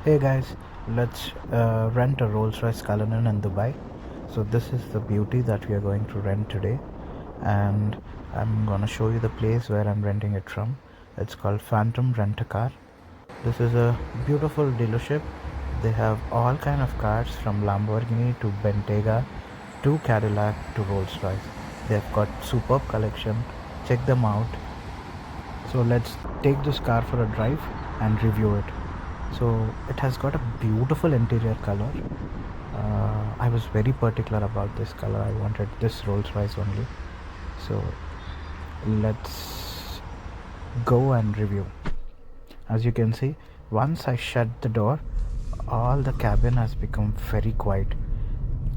Hey guys, let's rent a Rolls Royce Cullinan in Dubai. So this is the beauty that we are going to rent today, and I'm gonna show you the place where I'm renting it from. It's called Phantom Rent a Car. This is a beautiful dealership. They have all kind of cars from Lamborghini to Bentayga to Cadillac to Rolls Royce. They've got superb collection. Check them out. So let's take this car for a drive and review it. So it has got a beautiful interior color. I was very particular about this color. I wanted this Rolls Royce only. So let's go and review. As you can see, once I shut the door, all the cabin has become very quiet.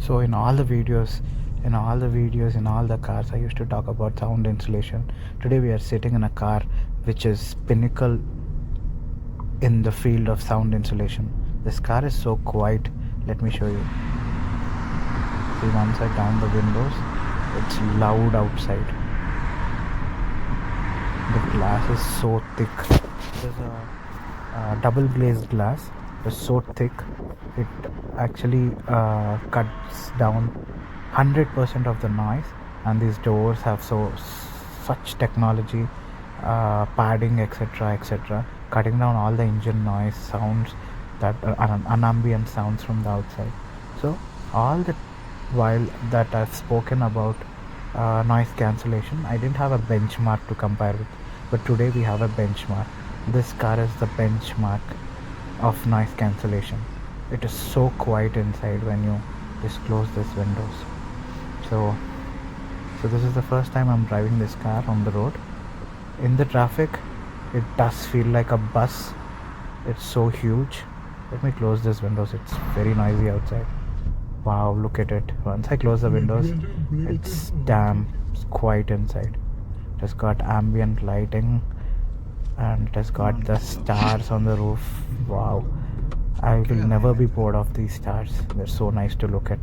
So in all the videos, in all the cars, I used to talk about sound insulation. Today we are sitting in a car which is pinnacle in the field of sound insulation. This car is so quiet. Let me show you. See, once I down the windows, it's loud outside. The glass is so thick. There's a double glazed glass. It's so thick. It actually cuts down 100% of the noise. And these doors have such technology, padding, etc., etc., cutting down all the engine noise sounds, that unambient sounds from the outside. So all the while that I've spoken about noise cancellation, I didn't have a benchmark to compare with, but today we have a benchmark. This car is the benchmark of noise cancellation. It is so quiet inside when you just close these windows. So this is the first time I'm driving this car on the road. In the traffic, it does feel like a bus. It's so huge. Let me close these windows. It's very noisy outside. Wow, look at it. Once I close the windows, it's damn quiet inside. It has got ambient lighting and it has got the stars on the roof. Wow, I will never be bored of these stars. They're so nice to look at.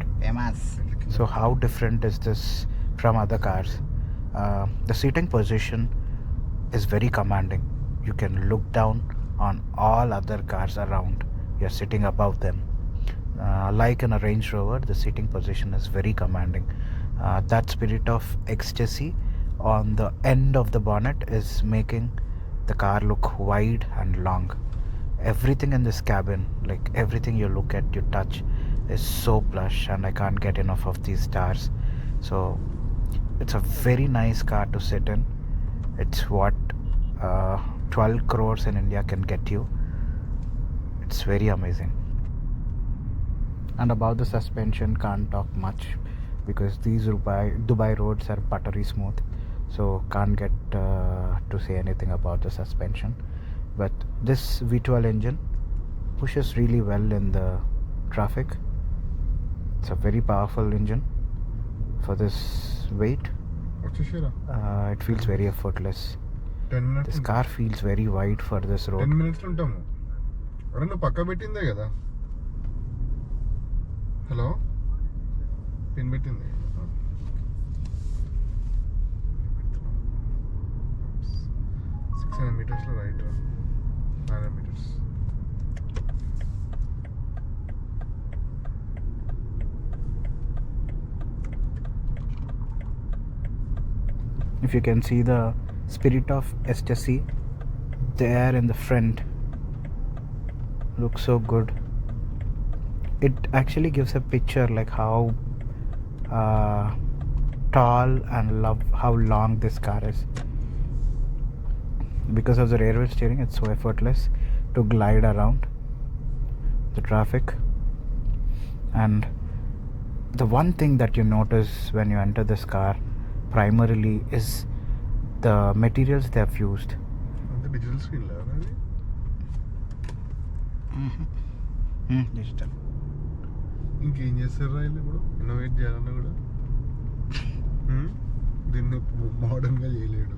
So how different is this from other cars? The seating position is very commanding. You can look down on all other cars around. You're sitting above them. Like in a Range Rover, the seating position is very commanding. That Spirit of Ecstasy on the end of the bonnet is making the car look wide and long. Everything in this cabin, like everything you look at, you touch, is so plush, and I can't get enough of these stars. So it's a very nice car to sit in. It's what 12 crores in India can get you. It's very amazing. And about the suspension, can't talk much because these Dubai roads are buttery smooth, so can't get to say anything about the suspension. But this V12 engine pushes really well in the traffic. It's a very powerful engine for this weight. It feels very effortless. 10 minutes. This car feels very wide for this road. 10 minutes ఉంటాము. అరే నువ్వు పక్క పెట్టిందే కదా. Hello, pin పెట్టింది. 600 meters లో right, 900 meters. If you can see the Spirit of Ecstasy there in the front, looks so good. It actually gives a picture like how tall and how long this car is. Because of the rear wheel steering, it's so effortless to glide around the traffic. And the one thing that you notice when you enter this car primarily is the materials they have used. Digital screen la Digital. ఇంకేం చేస్తారు రైలు ఇప్పుడు innovate చేయాలన్నా కూడా దీన్ని మోడర్న్గా చేయలేడు.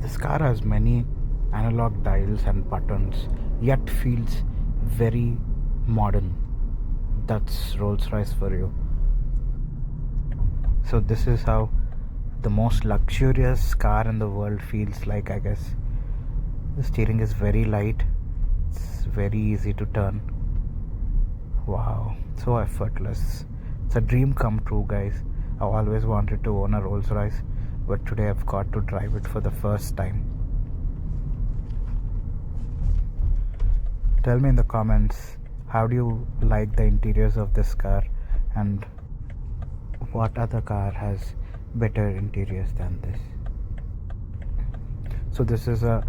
This car has many analog dials and buttons, yet feels very modern. That's Rolls Royce for you. So this is how the most luxurious car in the world feels like, I guess. The steering is very light. It's very easy to turn. Wow, so effortless. It's a dream come true, guys. I've always wanted to own a Rolls Royce, but today I've got to drive it for the first time. Tell me in the comments, how do you like the interiors of this car, and what other car has better interiors than this? So this is a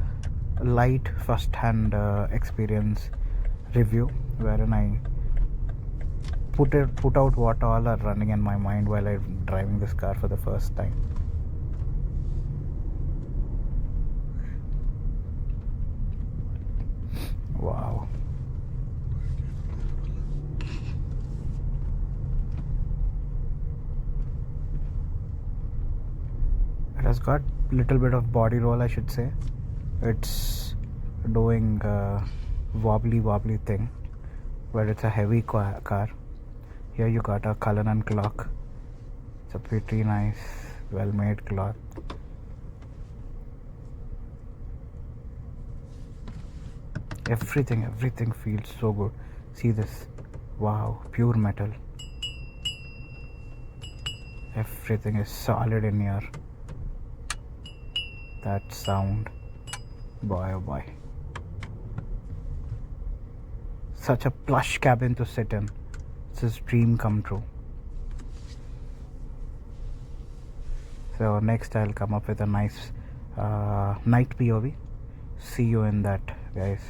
light first-hand experience review wherein I put out what all are running in my mind while I'm driving this car for the first time. Wow. It has got little bit of body roll, I should say. It's doing wobbly thing, but it's a heavy car. Here you got a Cullinan clock. It's a pretty nice, well-made clock. Everything feels so good. See this? Wow, pure metal. Everything is solid in here. That sound, boy oh boy. Such a plush cabin to sit in. It's his dream come true. So next I'll come up with a nice night POV. See you in that, guys.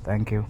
Thank you.